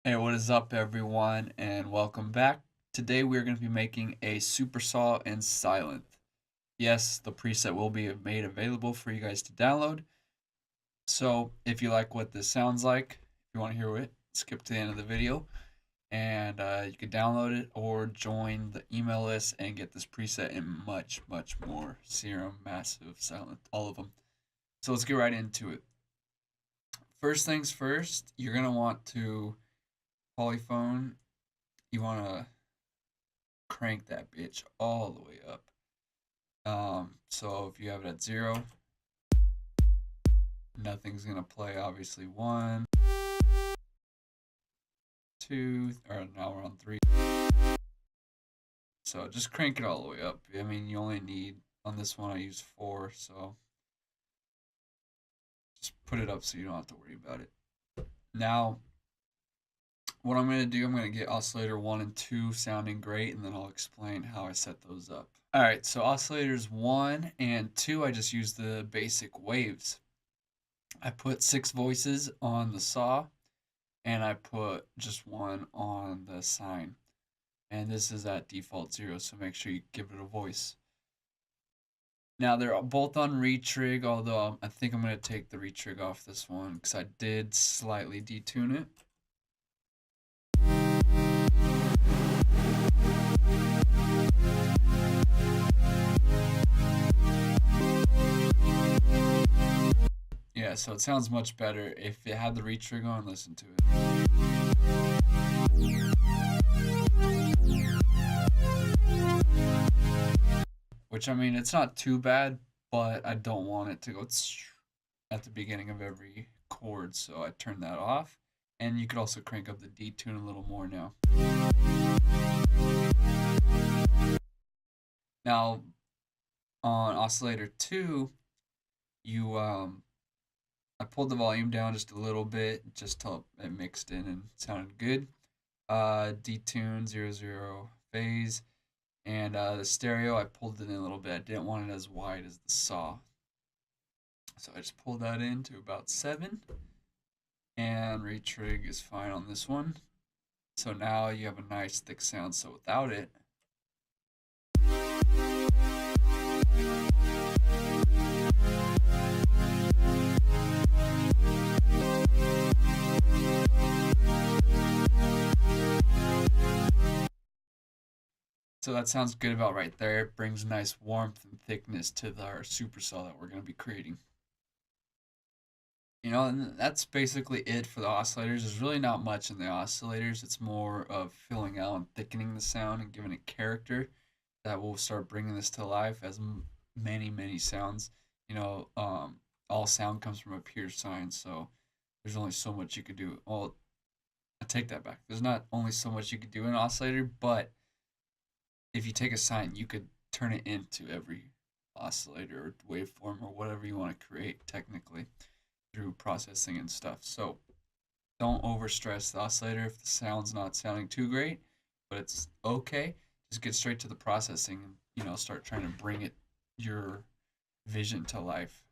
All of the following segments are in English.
Hey, what is up, everyone, and welcome back. Today we're going to be making a supersaw in Sylenth. Yes, the preset will be made available for you guys to download. So if you like what this sounds like, if you want to hear it, skip to the end of the video, and you can download it or join the email list and get this preset and much, much more. Serum, Massive, Sylenth, all of them. So let's get right into it. First things first, you're going to want to polyphone. You want to crank that bitch all the way up. So if you have it at 0, nothing's gonna play. Obviously, 1, 2, or now we're on 3. So just crank it all the way up. I mean, you only need, on this one I use 4, so just put it up so you don't have to worry about it. Now, what I'm gonna do, I'm gonna get oscillator 1 and 2 sounding great, and then I'll explain how I set those up. Alright, so oscillators 1 and 2, I just use the basic waves. I put 6 voices on the saw, and I put just 1 on the sine. And this is at default 0, so make sure you give it a voice. Now they're both on retrig, although I think I'm going to take the retrig off this one because I did slightly detune it. Yeah, so it sounds much better if it had the retrig on. Listen to it. Which, I mean, it's not too bad, but I don't want it to go at the beginning of every chord, so I turned that off. And you could also crank up the detune a little more now. Now, on oscillator 2, I pulled the volume down just a little bit, just till it mixed in and sounded good. Detune 0 phase, and the stereo I pulled it in a little bit. I didn't want it as wide as the saw, so I just pulled that in to about 7, and retrig is fine on this one. So now you have a nice thick sound. So without it, so that sounds good about right there. It brings nice warmth and thickness to our supersaw that we're going to be creating. You know, and that's basically it for the oscillators. There's really not much in the oscillators. It's more of filling out and thickening the sound and giving it character that will start bringing this to life as many, many sounds. You know, all sound comes from a pure sine, so there's only so much you could do. Well, I take that back. There's not only so much you could do in an oscillator, but if you take a sine, you could turn it into every oscillator or waveform or whatever you want to create technically through processing and stuff. So don't overstress the oscillator if the sound's not sounding too great, but it's okay. Just get straight to the processing and, you know, start trying to bring it your vision to life.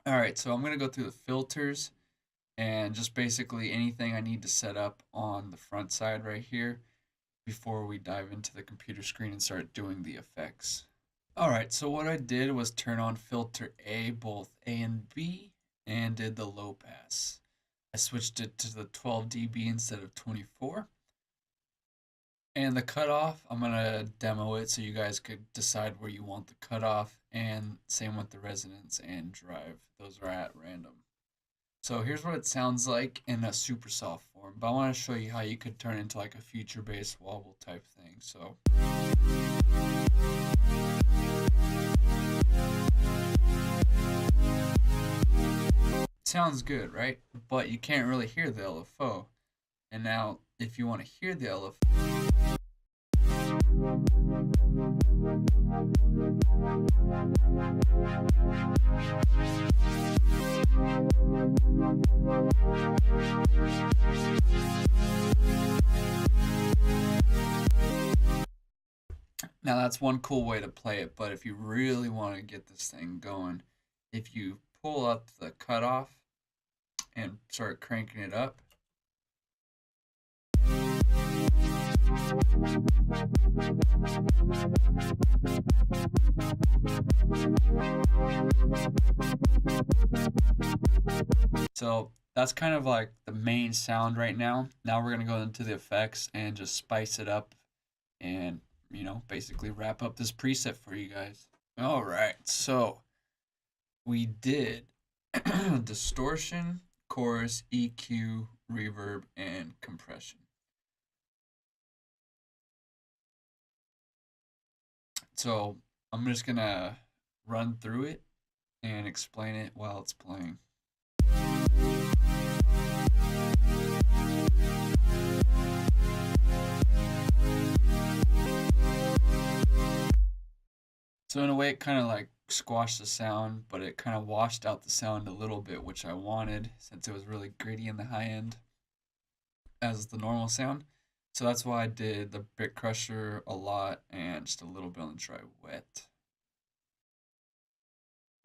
All right, so I'm going to go through the filters and just basically anything I need to set up on the front side right here before we dive into the computer screen and start doing the effects. All right, so what I did was turn on filter A, both A and B, and did the low pass. I switched it to the 12 dB instead of 24. And the cutoff, I'm gonna demo it so you guys could decide where you want the cutoff, and same with the resonance and drive. Those are at random. So here's what it sounds like in a super soft form, but I want to show you how you could turn it into like a future bass wobble type thing. So sounds good, right? But you can't really hear the LFO. And now if you want to hear the LFO, now that's one cool way to play it, but if you really want to get this thing going, if you pull up the cutoff and start cranking it up, So that's kind of like the main sound right now. Now we're gonna go into the effects and just spice it up and basically wrap up this preset for you guys. All right, so we did distortion, chorus, EQ, reverb, and compression. So I'm just gonna run through it and explain it while it's playing. So in a way, it kind of like squashed the sound, but it kind of washed out the sound a little bit, which I wanted since it was really gritty in the high end as the normal sound. So that's why I did the Bit Crusher a lot and just a little bit on the dry wet.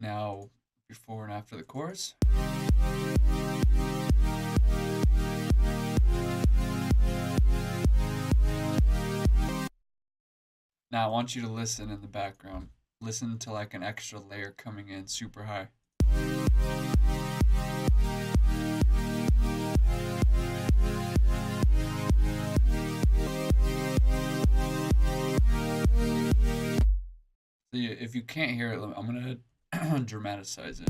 Now, before and after the chorus. Now I want you to listen in the background. Listen to like an extra layer coming in super high. So if you can't hear it, I'm gonna dramatize it.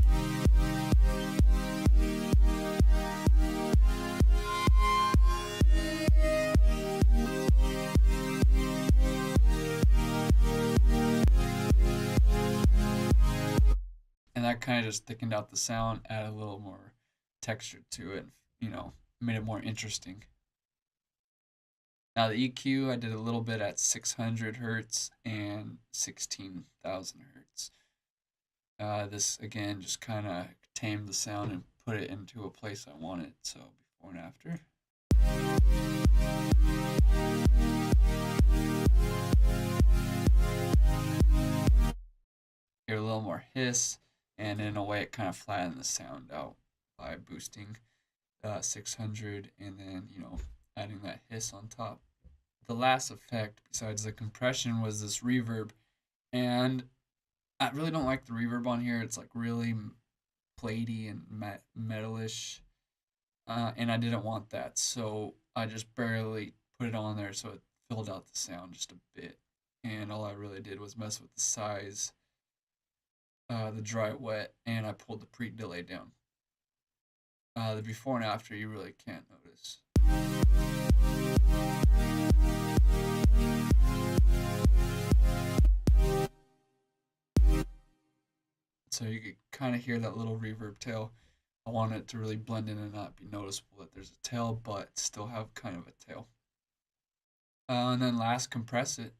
And that kind of just thickened out the sound, added a little more texture to it, made it more interesting. Now the EQ, I did a little bit at 600 hertz and 16,000 hertz. This again just kind of tamed the sound and put it into a place I wanted. So before and after. Hear a little more hiss, and in a way it kind of flattened the sound out by boosting 600 and then adding that hiss on top. The last effect besides the compression was this reverb, and I really don't like the reverb on here. It's like really platey and metalish, and I didn't want that, so I just barely put it on there so it filled out the sound just a bit. And all I really did was mess with the size, the dry wet, and I pulled the pre-delay down. The before and after you really can't notice. So you could kind of hear that little reverb tail. I want it to really blend in and not be noticeable that there's a tail, but still have kind of a tail. And then last, compress it.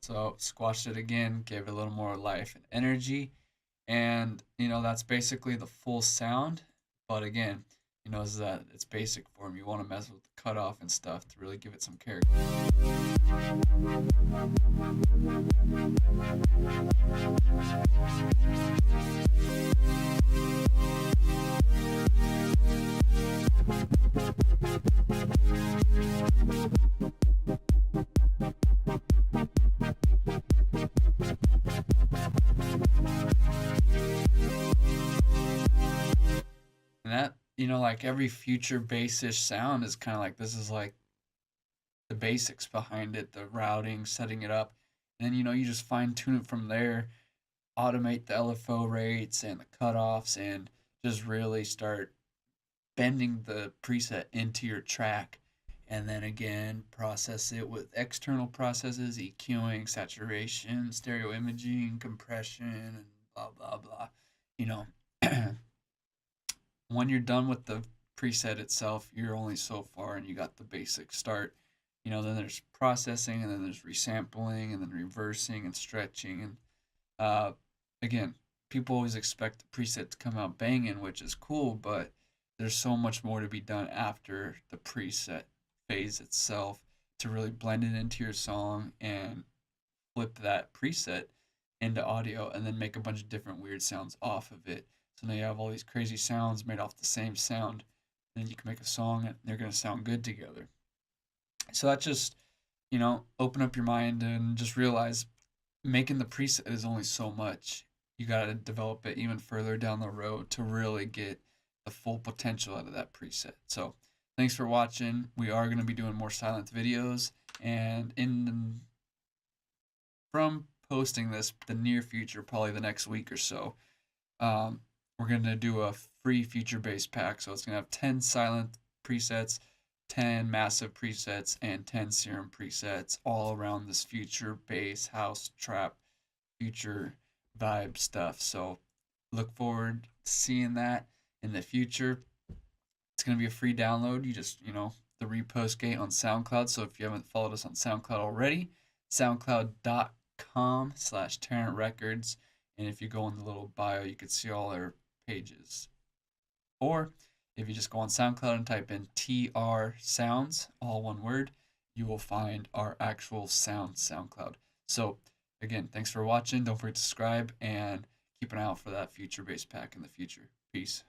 So squashed it again, gave it a little more life and energy. And, that's basically the full sound. But again, is that its basic form. You want to mess with the cutoff and stuff to really give it some character. And that, like every future bassish sound is kind of like this is like the basics behind it, the routing, setting it up. And then, you just fine tune it from there, automate the LFO rates and the cutoffs, and just really start bending the preset into your track. And then again, process it with external processes, EQing, saturation, stereo imaging, compression, and blah, blah, blah. When you're done with the preset itself, you're only so far and you got the basic start. Then there's processing, and then there's resampling, and then reversing and stretching. And again, people always expect the preset to come out banging, which is cool, but there's so much more to be done after the preset phase itself to really blend it into your song and flip that preset into audio and then make a bunch of different weird sounds off of it. So now you have all these crazy sounds made off the same sound. And then you can make a song and they're going to sound good together. So that just, open up your mind and just realize making the preset is only so much. You got to develop it even further down the road to really get the full potential out of that preset. So, thanks for watching. We are going to be doing more Sylenth videos, and from posting this, the near future, probably the next week or so, we're going to do a free feature based pack. So it's going to have 10 Sylenth presets, 10 massive presets, and 10 serum presets all around this future bass, house, trap, future vibe stuff. So look forward to seeing that in the future. It's going to be a free download. You just, the repost gate on SoundCloud. So if you haven't followed us on SoundCloud already, soundcloud.com/Tarant Records. And if you go in the little bio, you can see all our pages. Or if you just go on SoundCloud and type in TR Sounds, all one word, you will find our actual SoundCloud. So again, thanks for watching. Don't forget to subscribe and keep an eye out for that future bass pack in the future. Peace.